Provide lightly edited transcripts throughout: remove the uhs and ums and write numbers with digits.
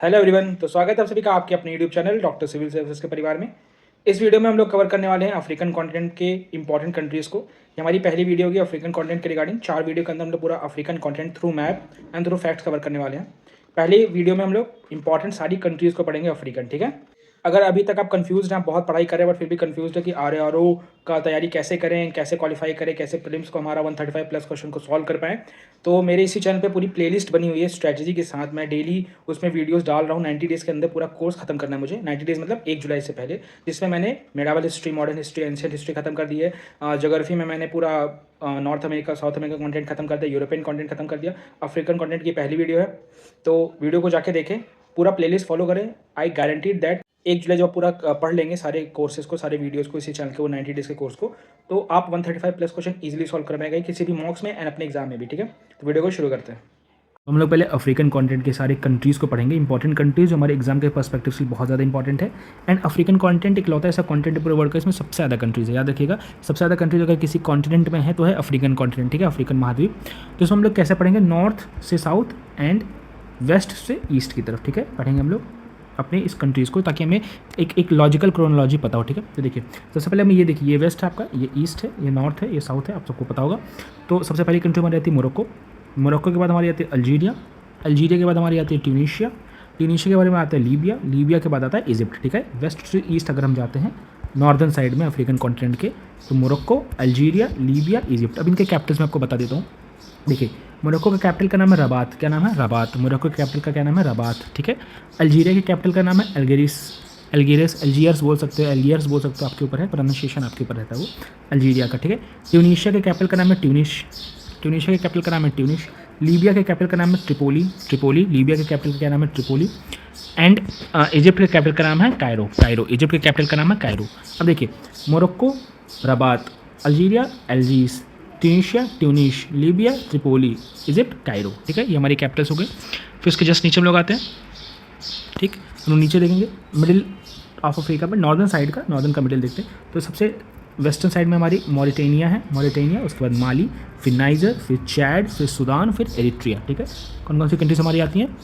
Hello everyone, तो स्वागत है आप सभी का आपके अपने YouTube channel doctor civil services के परिवार में। इस वीडियो में हम लोग कवर करने वाले हैं अफ्रीकन कॉन्टिनेंट के इंपॉर्टेंट कंट्रीज़ को। ये हमारी पहली वीडियो होगी अफ्रीकन कॉन्टिनेंट के रिगार्डिंग। 4 वीडियो के अंदर हम लोग पूरा African continent through map and through facts cover करने वाले हैं। पहली वीडियो में हम लोग इंपॉर्टेंट सारी कंट्रीज़ को पढ़ेंगे अफ्रीकन, ठीक है। अगर अभी तक आप कंफ्यूज हैं, आप बहुत पढ़ाई कर रहे हैं बट फिर भी कंफ्यूज है कि RARO का तैयारी कैसे करें, कैसे क्वालिफाई करें, कैसे प्रीलिम्स को हमारा 135 प्लस क्वेश्चन को सॉल्व कर पाएँ, तो मेरे इसी चैनल पे पूरी प्लेलिस्ट बनी हुई है स्ट्रैटेजी के साथ। मैं डेली उसमें वीडियोस डाल रहा हूँ। 90 डेज़ के अंदर पूरा कोर्स खत्म करना है मुझे। 90 डेज़ मतलब 1 जुलाई से पहले, जिसमें मैंने medieval history, modern history, ancient history खत्म कर दी है। ज्योग्राफी में मैंने पूरा north America, south America content खत्म कर दिया, यूरोपियन कंटेंट खत्म कर दिया। अफ्रीकन कंटेंट की पहली वीडियो है, तो वीडियो को जाके देखें, पूरा प्लेलिस्ट फॉलो करें। आई गारंटीड दैट 1 जुलाई जब पूरा पढ़ लेंगे सारे कोर्सेज को, सारे वीडियोस को, इसी चैनल के वो 90 डेज़ के कोर्स को, तो आप 135 प्लस क्वेश्चन इजीली सॉल्व कर पाएंगे किसी भी मॉक्स में एंड अपने एग्जाम में भी, ठीक है। तो वीडियो को शुरू करते हैं। हम लोग पहले अफ्रीकन कॉन्टिनेंट के सारे कंट्रीज़ को पढ़ेंगे, इंपॉर्टेंट कंट्रीज जो हमारे एग्जाम के पर्सपेक्टिव से बहुत ज़्यादा इंपॉर्टेंट है। एंड अफ्रीकन कॉन्टिनेंट एक लौता ऐसा कॉन्टिनेंट पूरे वर्ल्ड का इसमें सबसे ज़्यादा कंट्रीज़ है। याद रखिएगा, सबसे ज़्यादा कंट्रीज अगर किसी कॉन्टिनेंट में है तो है अफ्रीकन कॉन्टिनेंट, ठीक है, अफ्रीकन महाद्वीप। तो इसमें हम लोग कैसे पढ़ेंगे, नॉर्थ से साउथ एंड वेस्ट से ईस्ट की तरफ, ठीक है, पढ़ेंगे हम लोग अपने इस कंट्रीज़ को, ताकि हमें एक लॉजिकल क्रोनोलॉजी पता हो, ठीक है। तो देखिए, सबसे पहले हमें ये देखिए, ये वेस्ट है आपका, ये ईस्ट है, ये नॉर्थ है, ये साउथ है, आप सबको पता होगा। तो सबसे पहली कंट्री हमारी आती है मोरक्को। मोरक्को के बाद हमारी आती है अल्जीरिया। अल्जीरिया के बाद हमारी आती है ट्यूनीशिया। ट्यूनीशिया के बारे में आता है लीबिया। लीबिया के बाद आता है इजिप्ट, ठीक है। वेस्ट से ईस्ट अगर हम जाते हैं नॉर्दर्न साइड में अफ्रीकन कॉन्टिनेंट के, तो मोरक्को, अल्जीरिया, लीबिया, इजिप्ट। अब इनके कैपिटल्स मैं आपको बता देता हूँ। देखिए, मोरक्को का कैपिटल का नाम है रबात। क्या नाम है? रबात। मोरक्को के कैपिटल का क्या नाम है? रबात, ठीक है। अल्जीरिया के कैपिटल का नाम है अल्गेरिस। अल्जियर्स बोल सकते हो, एलियर्स बोल सकते हो, आपके ऊपर है, प्रोनाउंसिएशन आपके ऊपर रहता है वो, अल्जीरिया का, ठीक है। ट्यूनीशिया के कैपिटल का नाम है ट्यूनिश। ट्यूनीशिया के कैपिटल का नाम है ट्यूनिश। लीबिया के कैपिटल का नाम है ट्रिपोली। ट्रिपोली, लीबिया के कैपिटल का क्या नाम है? ट्रिपोली। एंड इजिप्ट के कैपिटल का नाम है कायरो। कायरो, इजिप्ट के कैपिटल का नाम है कायरो। अब देखिए, Morocco, Rabat, Algeria, Algiers, Tunisia, Tunis, Libya, Tripoli, Egypt, Cairo, ठीक है। ये हमारी कैपिटल्स हो गए। फिर उसके जस्ट नीचे हम लोग आते हैं, ठीक। हम लोग नीचे देखेंगे मिडिल ऑफ अफ्रीका में, नॉर्दर्न साइड का, नॉर्दर्न का मिडिल देखते हैं। तो सबसे वेस्टर्न साइड में हमारी मॉरिटेनिया है, मॉरिटेनिया, उसके बाद माली, फिर नाइजर, फिर चैड, फिर सूडान, फिर एरिट्रिया, ठीक है। कौन कौन सी कंट्रीज हमारी आती हैं?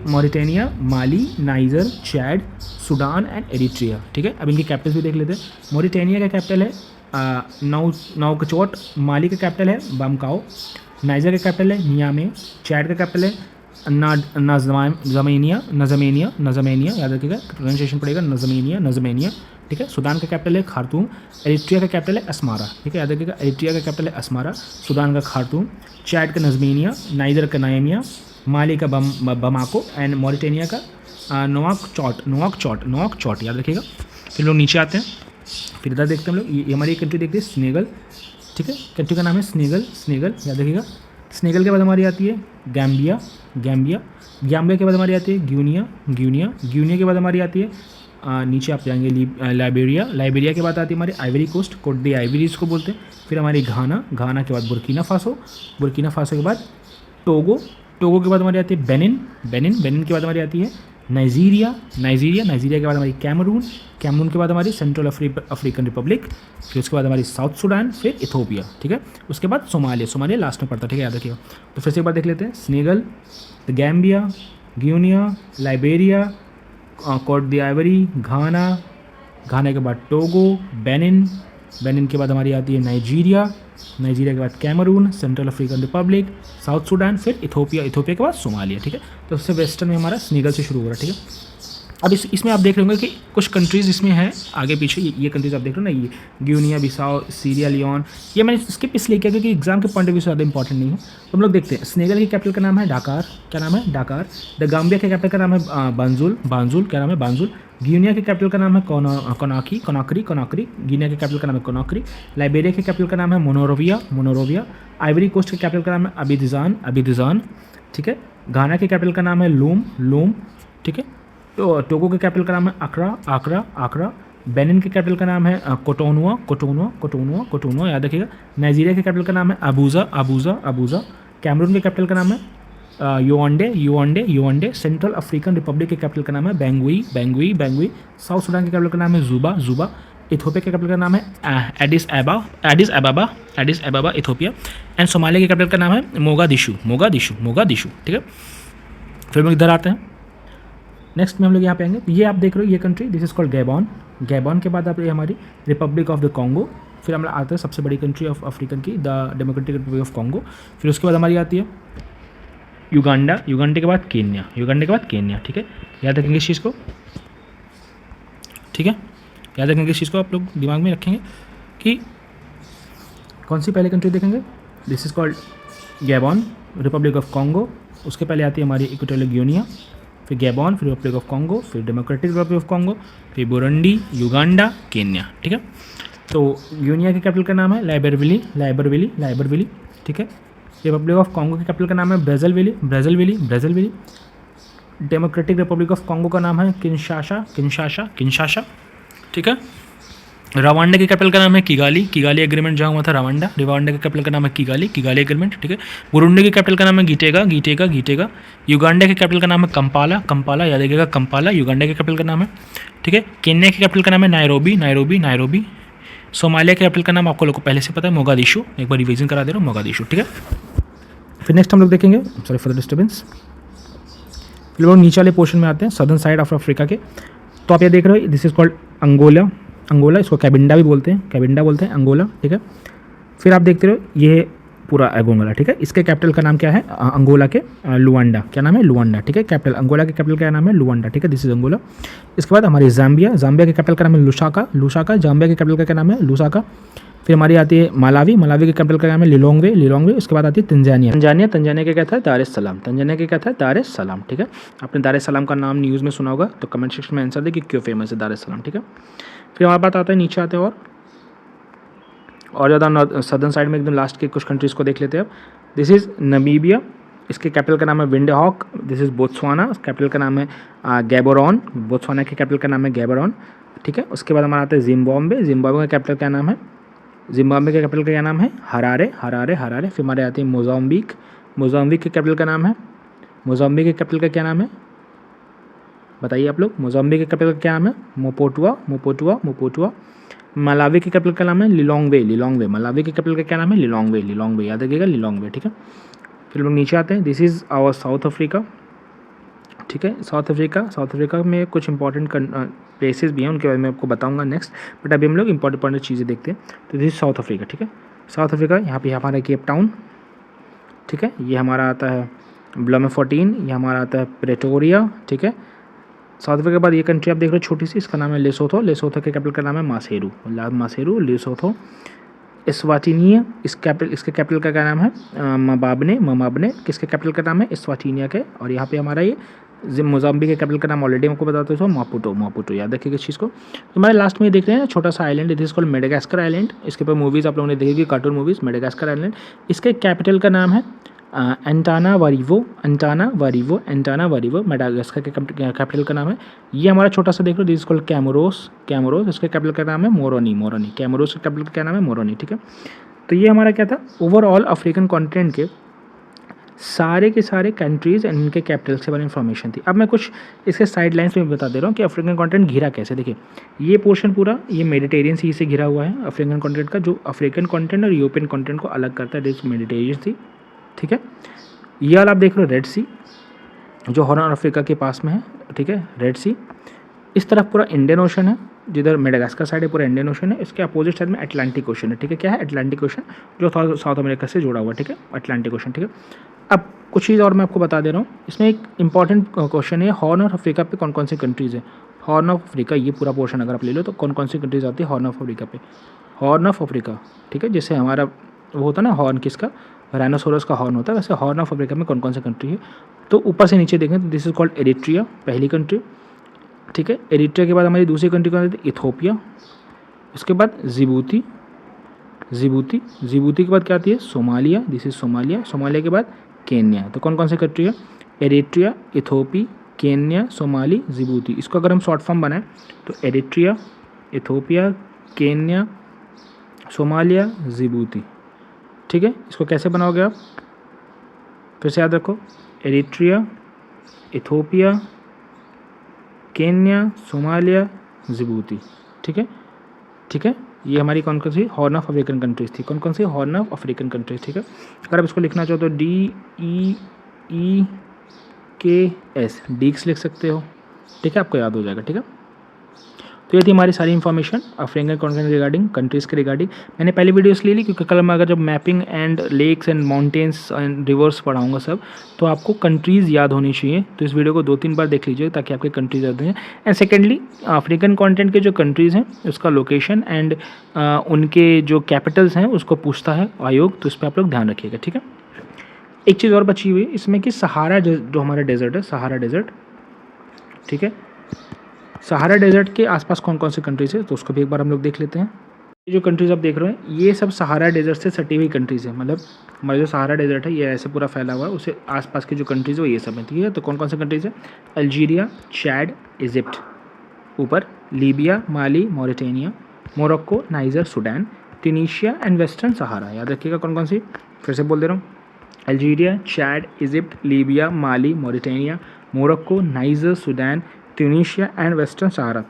Mauritania, Mali, niger, Chad, Sudan and Eritrea, ठीक है। अब इनकी कैपिटल्स भी देख लेते हैं। मॉरिटेनिया का कैपिटल है नौकचोट। माली का कैपिटल है बामकाओ। नाइजर का कैपिटल है नियामे। चैड का कैपिटल है नज़मेनिया, याद रखिएगा, प्रोनाउंसिएशन पड़ेगा नज़मेनिया, ठीक है। सूडान का कैपिटल है खार्तूम। एरिट्रिया का कैपिटल है अस्मारा, ठीक है, याद रखिएगा, एरिट्रिया का कैपिटल है अस्मारा, सूडान का खार्तूम, चैड का नज़मेनिया, नाइजर का नायमिया, माली का बमाको एंड मॉरिटेनिया का नोआकचॉट, याद रखिएगा। फिर लोग नीचे आते हैं, फिर इधर देखते हैं हम लोग, ये हमारी कंट्री देखते हैं सेनेगल, ठीक है। कंट्री का नाम है सेनेगल, याद रखिएगा। सेनेगल के बाद हमारी आती है गैम्बिया के बाद हमारी आती है ग्यूनिया के बाद हमारी आती है नीचे आप जाएंगे लाइबेरिया के बाद आती है हमारी आइवरी कोस्ट, कोट दी आइवरीज को बोलते हैं। फिर हमारी घाना के बाद बुर्किना फासो के बाद टोगो के बाद हमारी आती है बेनिन के बाद हमारी आती है नाइजीरिया के बाद हमारी कैमरून के बाद हमारी सेंट्रल अफ्रीकन रिपब्लिक, फिर उसके बाद हमारी साउथ सूडान, फिर इथोपिया, ठीक है। उसके बाद सोमालिया लास्ट में पड़ता है, ठीक है, याद रखिएगा। तो फिर से एक बार देख लेते हैं, Senegal, Gambia, Guinea, Liberia, Cote d'Ivoire, Ghana के बाद टोगो, बेनिन के बाद हमारी आती है नाइजीरिया के बाद Cameroon, Central African Republic, South Sudan, फिर इथोपिया के बाद सोमालिया, ठीक है। तो सबसे वेस्टर्न में हमारा सेनेगल से शुरू हो रहा है, ठीक है। अब इसमें आप देख रहे होंगे कि कुछ कंट्रीज़ इसमें हैं आगे पीछे, ये कंट्रीज़ आप देख रहे हो ना, ये ग्यूनिया बिसाओ, सीरिया लियोन, ये मैंने स्किप इसलिए किया क्योंकि एग्जाम के पॉइंट ऑफ व्यू से ज़्यादा इंपॉर्टेंट नहीं है। तो हम लोग देखते हैं, सेनेगल की कैपिटल का नाम है डाकार। क्या नाम है? डाकार। द गाम्बिया के कैपिटल का नाम है बांजुल। क्या नाम है? बांजुल। गिनिया के कैपिटल का नाम है कोनाक्री। गिनिया के कैपिटल का नाम है कोनाक्री। लाइबेरिया के कैपिटल का नाम है मोनोरोविया। आइवरी कोस्ट के कैपिटल का नाम है अबिदिजान, ठीक है। घाना के कैपिटल का नाम है लोम, ठीक है। तो टोगो के कैपिटल का नाम है आकरा। बेनिन के कैपिटल का नाम है कोटोनुआ, याद रखिएगा। नाइजीरिया के कैपिटल का नाम है अबूजा। कैमरून के कैपिटल का नाम है योंडे। सेंट्रल अफ्रीकन रिपब्लिक के कैपिटल का नाम है बैंगुई। साउथ सूडान के कैपिटल का नाम है जुबा। इथोपिया के कैपिटल का नाम है एडिस अबाबा इथोपिया। एंड सोमालिया के कैपिटल का नाम है मोगादिशु, ठीक है। फिर हम इधर आते हैं, नेक्स्ट में हम लोग यहाँ पे आएंगे, ये आप देख रहे हो ये country, this is called Gabon. Gabon के बाद आप ये हमारी रिपब्लिक ऑफ द कॉन्गो, फिर हम आते हैं सबसे बड़ी कंट्री ऑफ अफ्रीकन की, the democratic Republic of Congo. फिर उसके बाद हमारी आती है युगांडा, युगांडा के बाद केन्या, युगांडा के बाद केन्या। ठीक है, याद रखेंगे इस चीज़ को, ठीक है, याद रखेंगे इस चीज़ को, आप लोग दिमाग में रखेंगे कि कौन सी पहले कंट्री देखेंगे, this is called Gabon, Republic of Congo. उसके पहले आती है हमारी इक्वेटोरियल गिनिया, फिर गैबॉन, फिर रिपब्लिक ऑफ कॉन्गो, फिर डेमोक्रेटिक रिपब्लिक ऑफ कॉन्गो, फिर बुरुंडी, युगांडा, केन्या। ठीक है, तो गिनिया की कैपिटल का नाम है लाइबरविली, लाइबरविली, लाइबरविली। ठीक है, रिपब्लिक ऑफ कॉन्गो की कैपिटल का नाम है ब्राज़ीलविली, ब्राज़ीलविली, ब्राज़ीलविली। डेमोक्रेटिक रिपब्लिक ऑफ कॉन्गो का नाम है किनशासा, किनशासा, किनशासा। ठीक है, रवांडा की कैपिटल का नाम है किगाली, किगाली एग्रीमेंट जहाँ हुआ था रवांडा, रवांडा की कैपिटल का नाम है किगाली, किगाली एग्रीमेंट। ठीक है, बुरुंडी की कैपिटल का नाम है गीटेगा, गीटेगा, गीटेगा। युगांडा की कैपिटल का नाम है कंपाला, कंपाला, याद रखिएगा कंपाला, युगांडा की कैपिटल का नाम है। ठीक है, केन्या की कैपिटल का नाम है नायरोबी, नायरोबी, नायरोबी। सोमालिया की कैपिटल का नाम आपको लोग को पहले से पता है मोगादिशु, एक बार रिवीजन करा दे रहा हूँ, मोगादिशु। ठीक है, फिर नेक्स्ट हम लोग देखेंगे, सॉरी फॉर द डिस्टर्बेंस, फिर लोग नीचे वाले पोर्शन में आते हैं, सदर्न साइड ऑफ अफ्रीका के। तो आप ये देख रहे हो, this is called Angola, Angola, इसको कैबिंडा भी बोलते हैं, कैबिंडा बोलते हैं, अंगोला। ठीक है, फिर आप देखते रहो ये पूरा अंगोला। ठीक है, इसके कैपिटल का नाम क्या है, अंगोला के लुआंडा, क्या नाम है, लुआंडा। ठीक है, कैपिटल अंगोला के कैपिटल का नाम है लुआंडा। ठीक है, दिस इज अंगोला। इसके बाद हमारी जाम्बिया, जाम्बिया के कैपिटल का नाम है लुसाका, लुसाका, जाम्बिया के कैपिटल का क्या नाम है, लुसाका। फिर हमारी आती है मालावी, मालावी के कैपिटल का नाम है लिलोंगवे, लिलोंगवे। उसके बाद आती है तंजानिया, तंजानिया, तंजानिया के क्या था, दार एस सलाम, तंजानिया के क्या था, दार एस सलाम। ठीक है, आपने दार एस सलाम का नाम न्यूज़ में सुना होगा, तो कमेंट सेक्शन में आंसर दे कि क्यों फेमस है दार एस सलाम। ठीक है, फिर हमारे बात आता है, नीचे आते हैं और ज़्यादा सदर्न साइड में एकदम लास्ट के कुछ कंट्रीज़ को देख लेते हैं अब। दिस इज़ नमीबिया, इसके कैपिटल का नाम है Windhoek. This is Botswana, capital का नाम है गैबोरॉन, बोत्सवाना के कैपिटल का नाम है गैबोरॉन। ठीक है, उसके बाद हमारा आता है जिम्बाब्वे, जिम्बाब्वे का कैपिटल क्या नाम है, जिम्बाब्वे के कैपिटल का क्या नाम है, हरारे, हरारे, हरारे। फिर हमारे आती है मोजाम्बिक, मोजाम्बिक के कैपिटल का नाम है, मोजाम्बिक के कैपिटल का क्या नाम है, बताइए आप लोग, मोजाम्बिक के कैपिटल का क्या नाम है, मोपोटुआ, मोपोटुआ, मोपोटुआ। मलावी के कैपिटल का नाम है लिलोंगवे, लिलोंगवे, मलावी के कैपिटल का क्या नाम है, लिलोंगवे, लिलोंगवे, याद रखिएगा लिलोंगवे। ठीक है, फिर लोग नीचे आते हैं, this is our South Africa. ठीक है, साउथ अफ्रीका, साउथ अफ्रीका में कुछ इंपॉर्टेंट प्लेसेस भी हैं, उनके बारे में आपको बताऊंगा नेक्स्ट, बट अभी हम लोग इंपॉर्टेंट चीज़ें देखते हैं। तो दिस इज साउथ अफ्रीका। ठीक है, साउथ अफ्रीका, यहाँ पे हमारा केप टाउन। ठीक है, ये हमारा आता है ब्लूमफोर्टिन, ये हमारा आता है प्रेटोरिया। ठीक है, साउथ अफ्रीका के बाद ये कंट्री आप देख रहे हो छोटी सी, इसका नाम है लेसोथो, लेसोथो के कैपिटल का नाम है मासेरू, मासेरू, लेसोथो। इस्वाटिनिया, इसके कैपिटल का क्या नाम है, मबाबने, ममाबने। किसके कैपिटल का नाम है, इस्वाटिनिया के। और यहाँ पे हमारा ये मोजाम्बिक के कैपिटल का नाम ऑलरेडी आपको बताते हो, मापुटो, मापुटो, याद रखिएगा इस चीज़ को। तो हमारे लास्ट में ये देख रहे हैं छोटा सा island, it is called Madagascar island. इसके ऊपर मूवीज़ आप लोगों ने देखी, कार्टून मूवीज़, मेडागास्कर आइलैंड। इसके कैपिटल का नाम है एंटानावारिवो, एंटानावारिवो, एंटानावारिवो, मेडागास्कर के कैपिटल का नाम है। ये हमारा छोटा सा देख लो, दिस इज कॉल्ड कैमोरोस, कैमोरोस। इसके कैपिटल का नाम है मोरोनी, मोरोनी, कैमोरोस के कैपिटल का क्या नाम है, मोरोनी। ठीक है, तो ये हमारा क्या था, ओवरऑल अफ्रीकन कॉन्टिनेंट के सारे के सारे कंट्रीज़ एंड इनके कैपिटल्स के बारे में इन्फॉर्मेशन थी। अब मैं कुछ इसके साइड लाइन्स में बता दे रहा हूँ कि अफ्रीकन कॉन्टिनेंट घिरा कैसे। देखिए, ये पोर्शन पूरा ये मेडिटेरियन सी से घिरा हुआ है अफ्रीकन कॉन्टिनेंट का। जो अफ्रीकन कॉन्टिनेंट और यूरोपियन कॉन्टिनेंट को अलग करता है, दिस मेडिटेरियन सी। ठीक है, ये वाला आप देख रहे हो रेड सी, जो हॉर्न अफ्रीका के पास में है। ठीक है, रेड सी। इस तरफ पूरा इंडियन ओशन है, जिधर मेडागास्कर साइड है पूरा इंडियन ओशन है। इसके अपोजिट साइड में अटलांटिक ओशन है। ठीक है, क्या है, अटलांटिक ओशन, जो साउथ अमेरिका से जुड़ा हुआ है। ठीक है, अटलांटिक ओशन। ठीक है, अब कुछ चीज़ और मैं आपको बता दे रहा हूँ, इसमें एक इंपॉर्टेंट क्वेश्चन है, हॉर्न ऑफ अफ्रीका पे कौन कौन सी कंट्रीज़ है। हॉर्न ऑफ अफ्रीका, ये पूरा पोर्शन अगर आप ले लो तो कौन कौन सी कंट्रीज आती है हॉर्न ऑफ अफ्रीका पे, हॉर्न ऑफ अफ्रीका। ठीक है, जैसे हमारा वो होता है ना हॉर्न, किसका, राइनोसोरस का हॉर्न होता है, वैसे हॉर्न ऑफ अफ्रीका में कौन कौन सी कंट्री है। तो ऊपर से नीचे देखें तो दिस इज कॉल्ड एरिट्रिया, पहली कंट्री। ठीक है, एरिट्रिया के बाद हमारी दूसरी कंट्री कौन आती है, इथोपिया। उसके बाद जिबूती, जिबूती, जिबूती के बाद क्या आती है, Somalia, this is Somalia. Somalia के बाद केन्या। तो कौन कौन सी कंट्री है, एरिट्रिया, इथोपी, केन्या, सोमाली, जिबूती। इसको अगर हम शॉर्ट फॉर्म बनाएं तो Eritrea, Ethiopia, Kenya, Somalia, Djibouti. ठीक है, इसको कैसे बनाओगे आप, फिर से याद रखो, Eritrea, Ethiopia, Kenya, Somalia, Djibouti. ठीक है, ठीक है, ये हमारी कौन कौन सी हॉर्न ऑफ अफ्रीकन कंट्रीज थी, कौन कौन सी हॉर्न ऑफ अफ्रीकन कंट्रीज। ठीक है, अगर आप इसको लिखना चाहो तो DEEKS, डीक्स लिख सकते हो। ठीक है, आपको याद हो जाएगा। ठीक है, तो ये थी हमारी सारी information African continent regarding, countries के रिगार्डिंग। मैंने पहले वीडियो इसलिए ली क्योंकि कल मैं अगर जब mapping and lakes and mountains and rivers पढ़ाऊंगा सब, तो आपको कंट्रीज़ याद होनी चाहिए। तो इस वीडियो को 2-3 बार देख लीजिए ताकि आपके कंट्रीज याद हो जाए। एंड सेकेंडली, अफ्रीकन कॉन्टिनेंट के जो कंट्रीज़ हैं उसका लोकेशन एंड उनके जो कैपिटल्स हैं उसको पूछता है आयोग, तो इस पर आप लोग ध्यान रखिएगा। ठीक है, एक चीज़ और बची हुई है इसमें कि सहारा जो हमारा डेजर्ट है, सहारा डेजर्ट, ठीक है, सहारा डेजर्ट के आसपास कौन कौन सी कंट्रीज़ है तो उसको भी एक बार हम लोग देख लेते हैं। ये जो कंट्रीज़ आप देख रहे हैं ये सब सहारा डेजर्ट से सटी हुई कंट्रीज़ है, मतलब हमारा जो सहारा डेजर्ट है ये ऐसे पूरा फैला हुआ है, उससे आसपास की जो कंट्रीज़ है वो ये सब है। ठीक है, तो कौन कौन सी कंट्रीज़ है? अल्जीरिया, चैड, इजिप्ट, ऊपर Libya, Mali, Mauritania, Morocco, Niger, Sudan, Tunisia and Western Sahara. याद रखिएगा कौन कौन सी, फिर से बोल दे रहा हूँ, Algeria, Chad, Egypt, Libya, Mali, Mauritania, Morocco, Niger, Sudan, Tunisia and Western Sahara.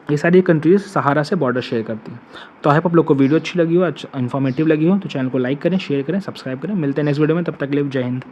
ये सारी कंट्रीज़ सहारा से बॉर्डर शेयर करती हैं। तो आई होप आप लोग को वीडियो अच्छी लगी हो, इन्फॉर्मेटिव लगी हो, तो चैनल को लाइक करें, शेयर करें, सब्सक्राइब करें। मिलते हैं नेक्स्ट वीडियो में, तब तक के लिए जय हिंद।